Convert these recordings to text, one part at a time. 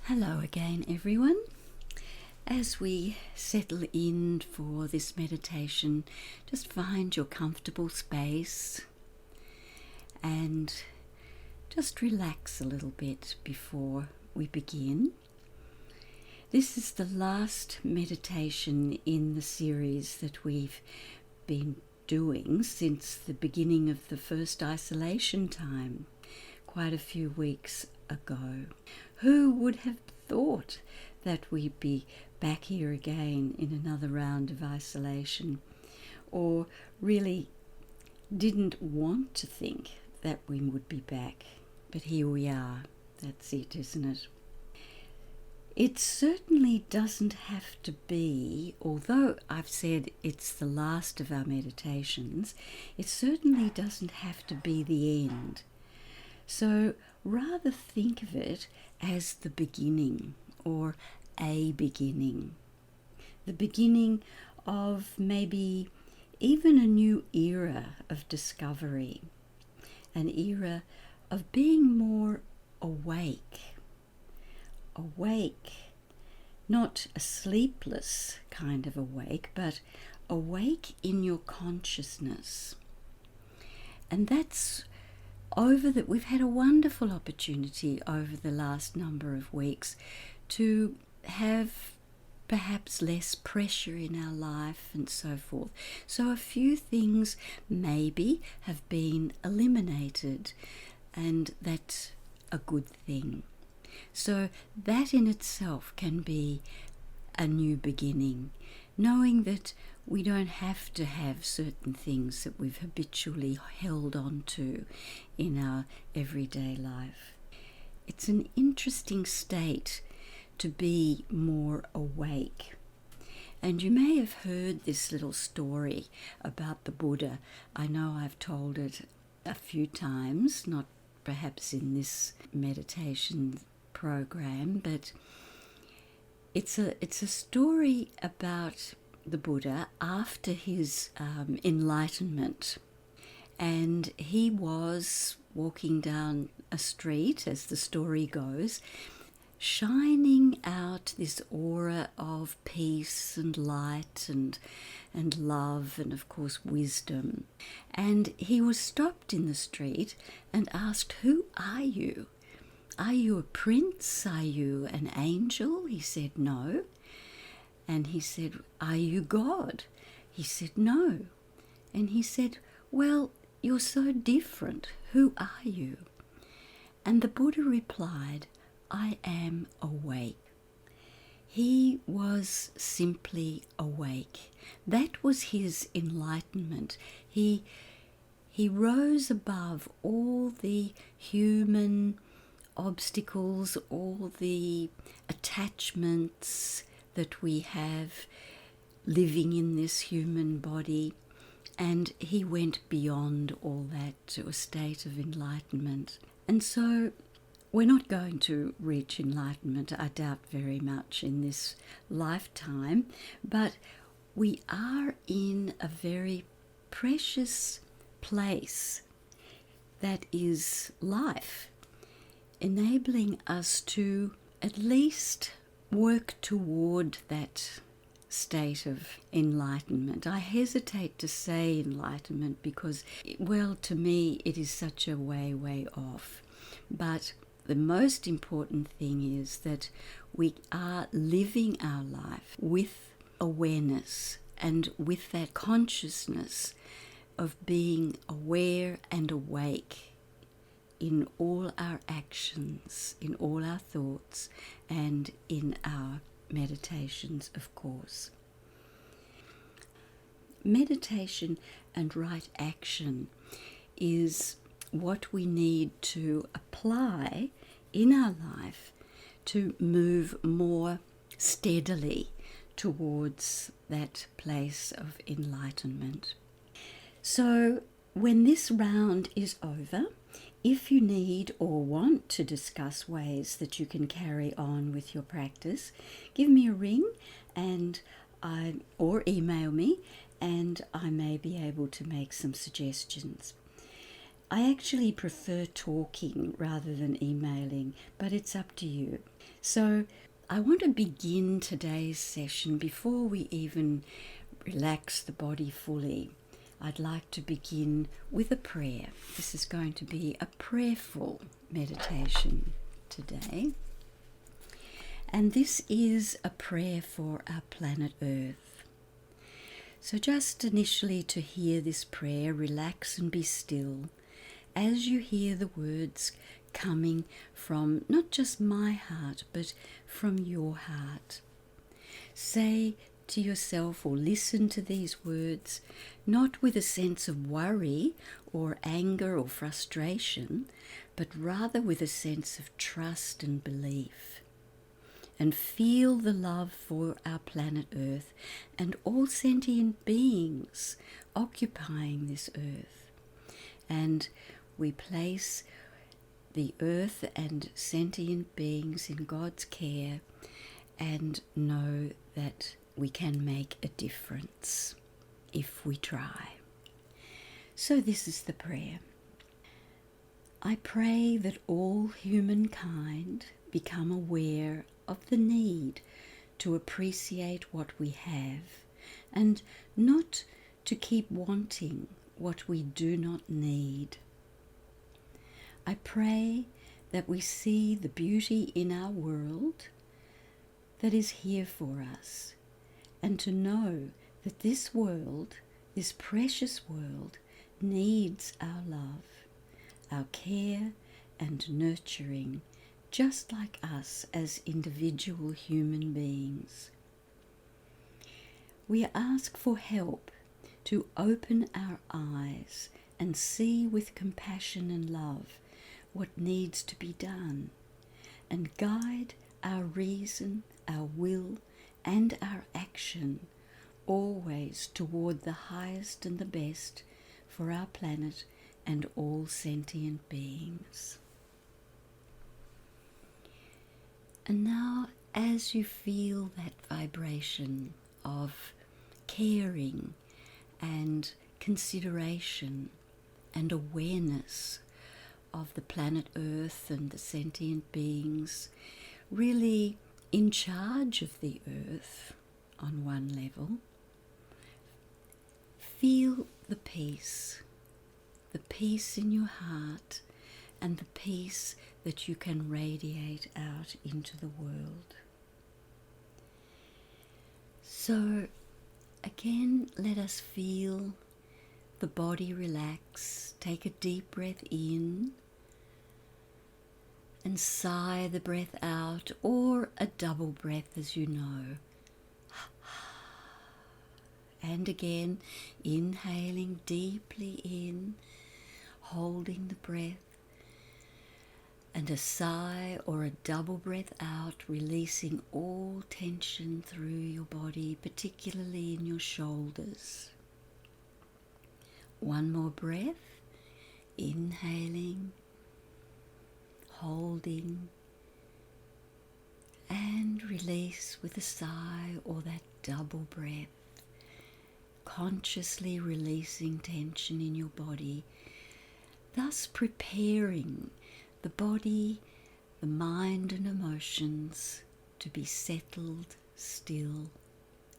Hello again, everyone. As we settle in for this meditation, just find your comfortable space and just relax a little bit before we begin. This is the last meditation in the series that we've been doing since the beginning of the first isolation time, quite a few weeks ago. Who would have thought that we'd be back here again in another round of isolation, or really didn't want to think that we would be back, but here we are. That's it, isn't it? It certainly doesn't have to be, although I've said it's the last of our meditations, it certainly doesn't have to be the end. So rather think of it as the beginning, or a beginning. The beginning of maybe even a new era of discovery, an era of being more awake. Awake, not a sleepless kind of awake, but awake in your consciousness. And that's we've had a wonderful opportunity over the last number of weeks to have perhaps less pressure in our life and so forth. So a few things maybe have been eliminated, and that's a good thing. So that in itself can be a new beginning, knowing that we don't have to have certain things that we've habitually held on to in our everyday life. It's an interesting state to be more awake. And you may have heard this little story about the Buddha. I know I've told it a few times, not perhaps in this meditation program, but it's a story about the Buddha after his enlightenment, and he was walking down a street, as the story goes, shining out this aura of peace and light and love and of course wisdom. And he was stopped in the street and asked, "Who are you? Are you a prince? Are you an angel?" He said, "No." And he said, "Are you God?" He said, "No." And he said, "Well, you're so different. Who are you?" And the Buddha replied, "I am awake." He was simply awake. That was his enlightenment. He rose above all the human obstacles, all the attachments that we have living in this human body, and he went beyond all that to a state of enlightenment. And so we're not going to reach enlightenment, I doubt very much, in this lifetime, but we are in a very precious place that is life, enabling us to at least work toward that state of enlightenment. I hesitate to say enlightenment because, well, to me it is such a way off. But the most important thing is that we are living our life with awareness and with that consciousness of being aware and awake in all our actions, in all our thoughts, and in our meditations, of course. Meditation and right action is what we need to apply in our life to move more steadily towards that place of enlightenment. So when this round is over, if you need or want to discuss ways that you can carry on with your practice, give me a ring or email me, and I may be able to make some suggestions. I actually prefer talking rather than emailing, but it's up to you. So I want to begin today's session before we even relax the body fully. I'd like to begin with a prayer. This is going to be a prayerful meditation today. And this is a prayer for our planet Earth. So just initially to hear this prayer, relax and be still as you hear the words coming from not just my heart, but from your heart. Say to yourself or listen to these words, not with a sense of worry or anger or frustration, but rather with a sense of trust and belief. And feel the love for our planet Earth and all sentient beings occupying this Earth. And we place the Earth and sentient beings in God's care and know that we can make a difference if we try. So this is the prayer. I pray that all humankind become aware of the need to appreciate what we have and not to keep wanting what we do not need. I pray that we see the beauty in our world that is here for us, and to know that this world, this precious world, needs our love, our care and nurturing, just like us as individual human beings. We ask for help to open our eyes and see with compassion and love what needs to be done, and guide our reason, our will, and our action always toward the highest and the best for our planet and all sentient beings. And now, as you feel that vibration of caring and consideration and awareness of the planet Earth and the sentient beings really in charge of the Earth on one level, feel the peace in your heart and the peace that you can radiate out into the world. So again, let us feel the body relax. Take a deep breath in and sigh the breath out, or a double breath as you know. And again, inhaling deeply in, holding the breath, and a sigh or a double breath out, releasing all tension through your body, particularly in your shoulders. One more breath, inhaling, holding, and release with a sigh or that double breath, consciously releasing tension in your body, thus preparing the body, the mind and emotions to be settled, still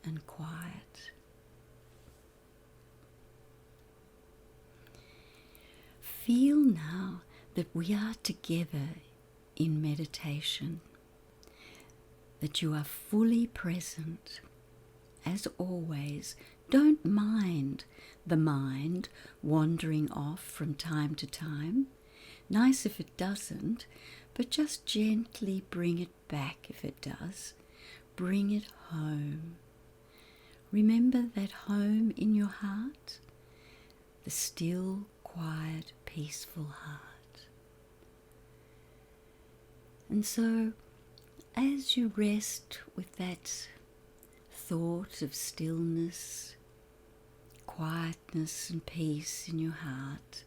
and quiet. Feel now that we are together in meditation, that you are fully present. As always, don't mind the mind wandering off from time to time. Nice if it doesn't, but just gently bring it back if it does. Bring it home. Remember that home in your heart, the still, quiet, peaceful heart. And so, as you rest with that thought of stillness, quietness and peace in your heart,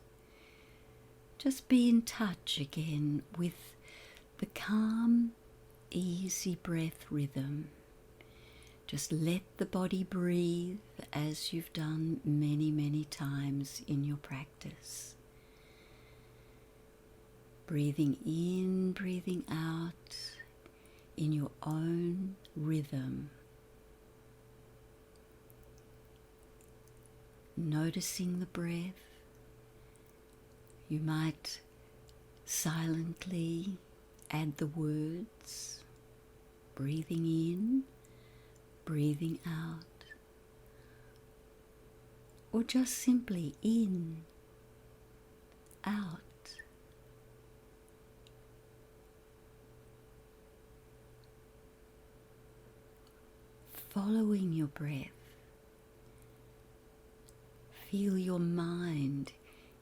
just be in touch again with the calm, easy breath rhythm. Just let the body breathe as you've done many, many times in your practice. Breathing in, breathing out in your own rhythm. Noticing the breath. You might silently add the words, breathing in, breathing out, or just simply in, out. Following your breath. Feel your mind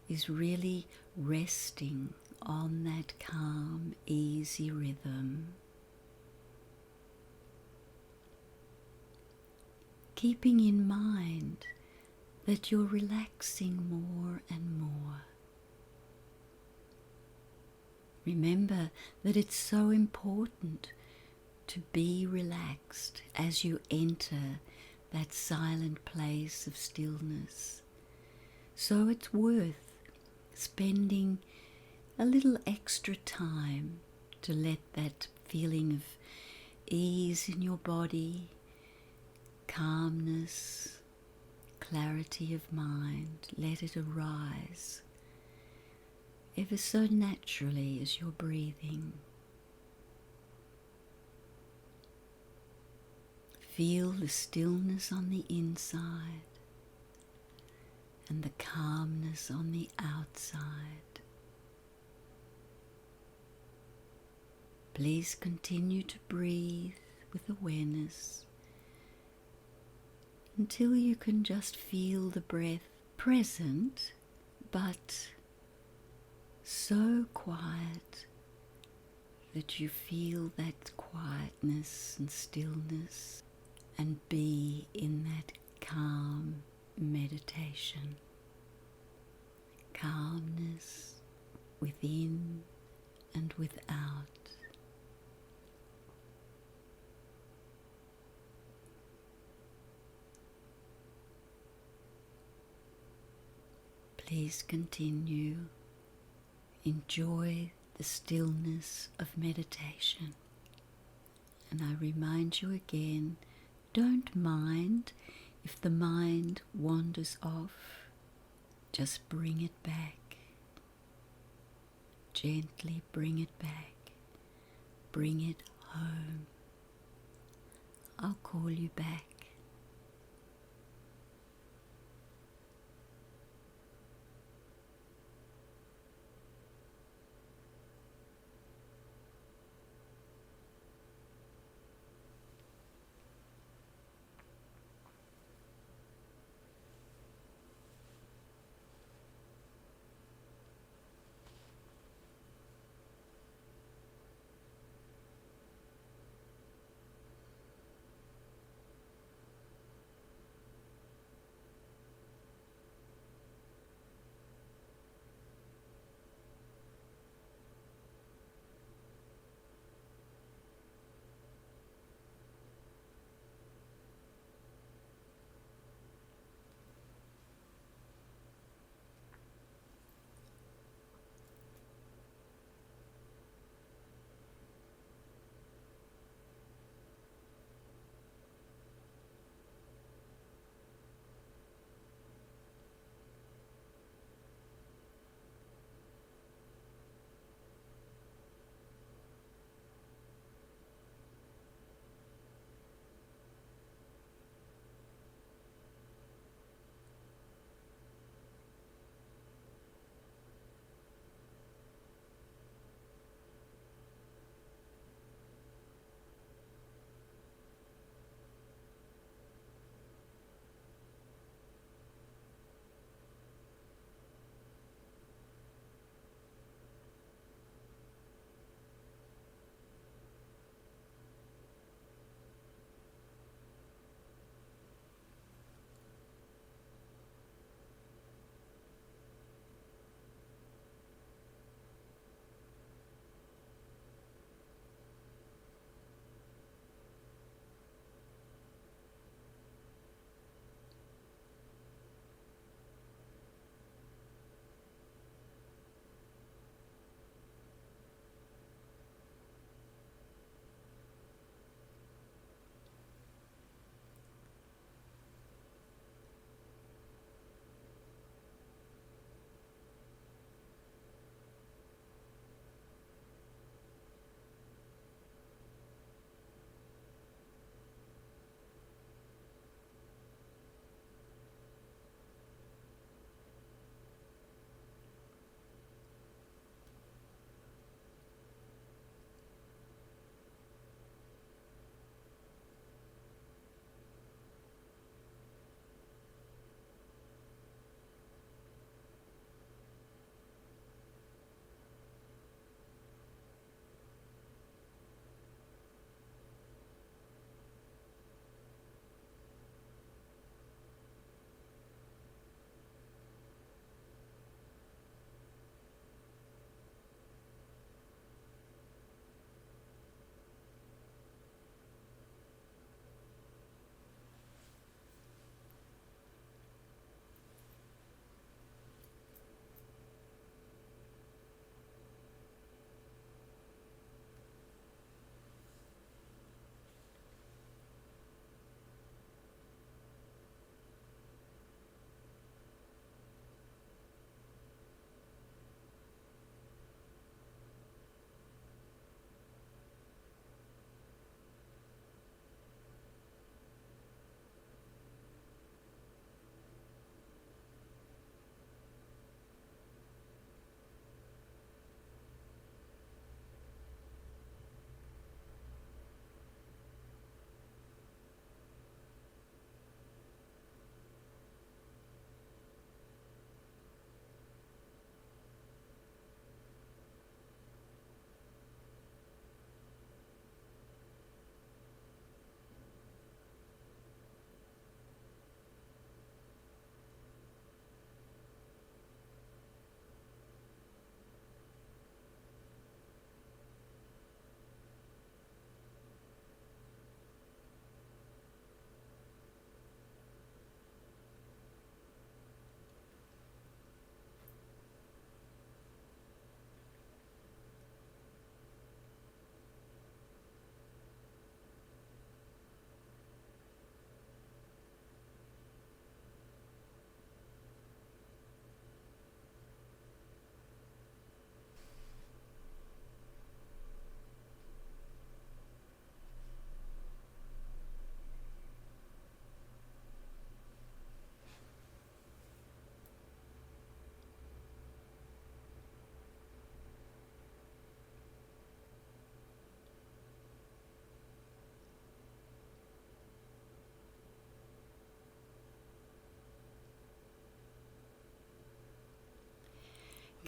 is really resting on that calm, easy rhythm. Keeping in mind that you're relaxing more and more. Remember that it's so important to be relaxed as you enter that silent place of stillness. So it's worth spending a little extra time to let that feeling of ease in your body, calmness, clarity of mind, let it arise ever so naturally as you're breathing. Feel the stillness on the inside and the calmness on the outside. Please continue to breathe with awareness until you can just feel the breath present, but so quiet that you feel that quietness and stillness and be in that calm meditation. Calmness within and without. Please continue. Enjoy the stillness of meditation. And I remind you again, don't mind if the mind wanders off. Just bring it back. Gently bring it back. Bring it home. I'll call you back.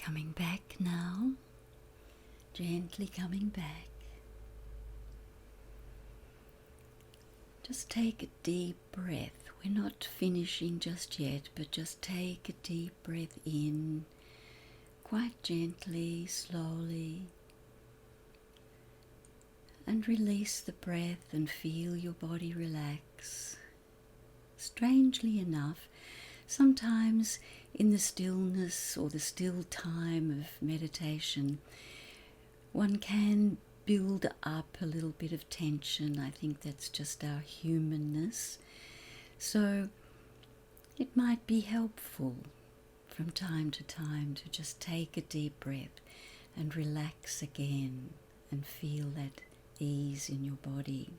coming back now. Gently coming back. Just take a deep breath. We're not finishing just yet, but just take a deep breath in, quite gently, slowly, and release the breath and feel your body relax. Strangely enough, sometimes in the stillness or the still time of meditation, one can build up a little bit of tension. I think that's just our humanness. So it might be helpful from time to time to just take a deep breath and relax again and feel that ease in your body.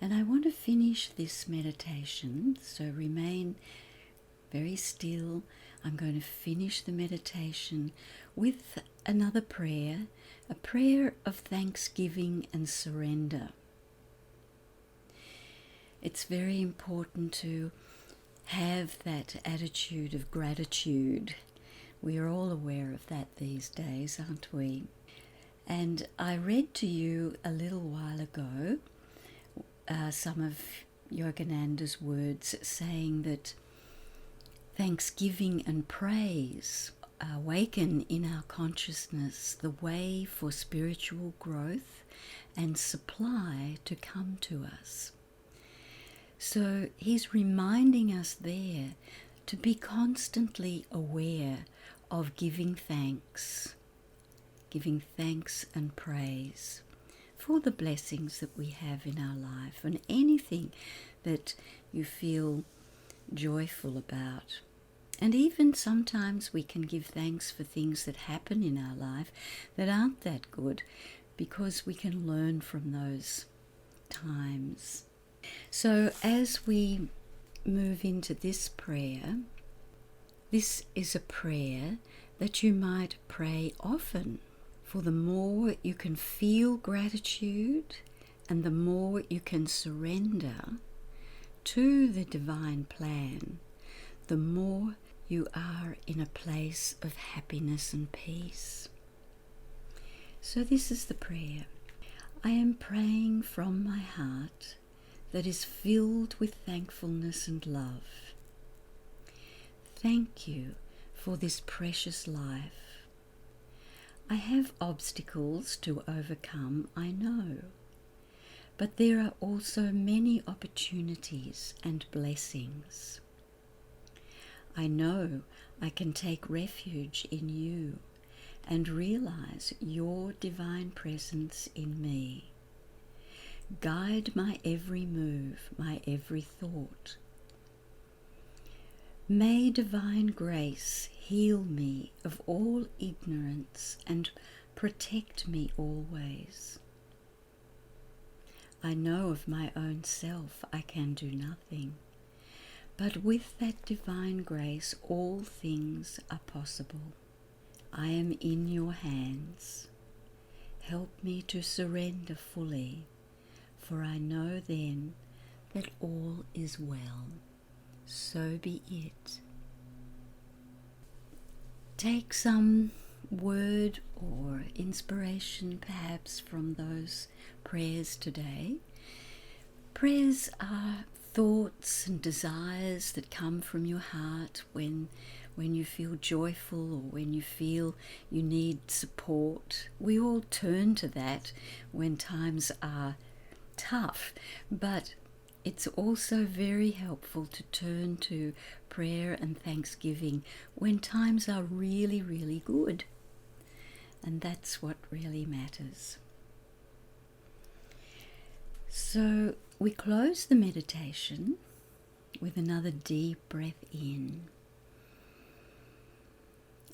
And I want to finish this meditation, so remain very still. I'm going to finish the meditation with another prayer, a prayer of thanksgiving and surrender. It's very important to have that attitude of gratitude. We are all aware of that these days, aren't we? And I read to you a little while ago some of Yogananda's words saying that thanksgiving and praise awaken in our consciousness the way for spiritual growth and supply to come to us. So he's reminding us there to be constantly aware of giving thanks and praise for the blessings that we have in our life and anything that you feel joyful about. And even sometimes we can give thanks for things that happen in our life that aren't that good, because we can learn from those times. So as we move into this prayer, this is a prayer that you might pray often, for the more you can feel gratitude and the more you can surrender to the divine plan, the more you are in a place of happiness and peace. So this is the prayer. I am praying from my heart that is filled with thankfulness and love. Thank you for this precious life. I have obstacles to overcome, I know, but there are also many opportunities and blessings. I know I can take refuge in you and realize your divine presence in me. Guide my every move, my every thought. May divine grace heal me of all ignorance and protect me always. I know of my own self I can do nothing, but with that divine grace all things are possible. I am in your hands. Help me to surrender fully, for I know then that all is well. So be it. Take some word or inspiration perhaps from those prayers today. Prayers are thoughts and desires that come from your heart when you feel joyful or when you feel you need support. We all turn to that when times are tough, but it's also very helpful to turn to prayer and thanksgiving when times are really, really good. And that's what really matters. So we close the meditation with another deep breath in.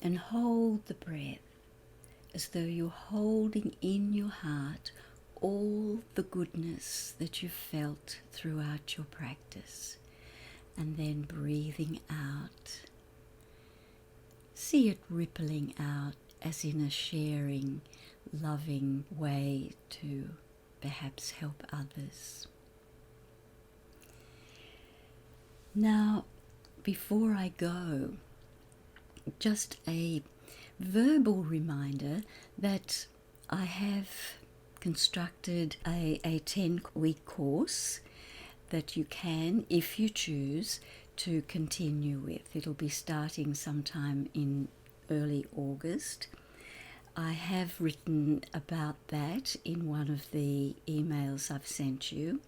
And hold the breath as though you're holding in your heart all the goodness that you've felt throughout your practice, and then breathing out. See it rippling out as in a sharing, loving way to perhaps help others. Now, before I go, just a verbal reminder that I have constructed a 10-week course that you can, if you choose, to continue with. It'll be starting sometime in early August. I have written about that in one of the emails I've sent you.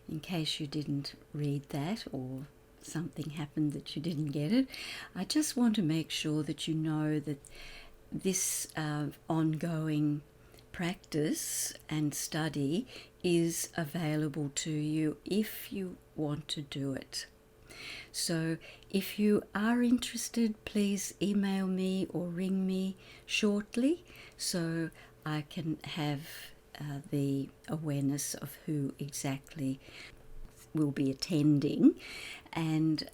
In case you didn't read that or something happened that you didn't get it, I just want to make sure that you know that this ongoing practice and study is available to you if you want to do it. So if you are interested, please email me or ring me shortly so I can have the awareness of who exactly will be attending, and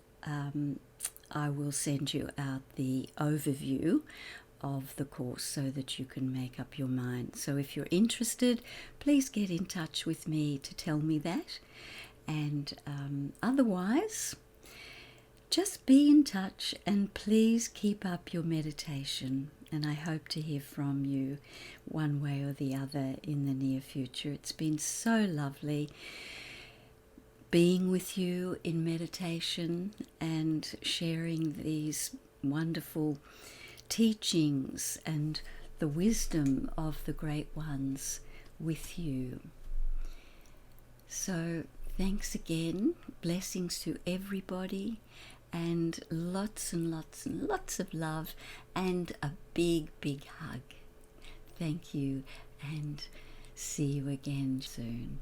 I will send you out the overview of the course so that you can make up your mind. So if you're interested, please get in touch with me to tell me that, and otherwise just be in touch and please keep up your meditation, and I hope to hear from you one way or the other in the near future. It's been so lovely being with you in meditation and sharing these wonderful teachings and the wisdom of the great ones with you. So thanks again, blessings to everybody, and lots and lots and lots of love and a big, big hug. Thank you, and see you again soon.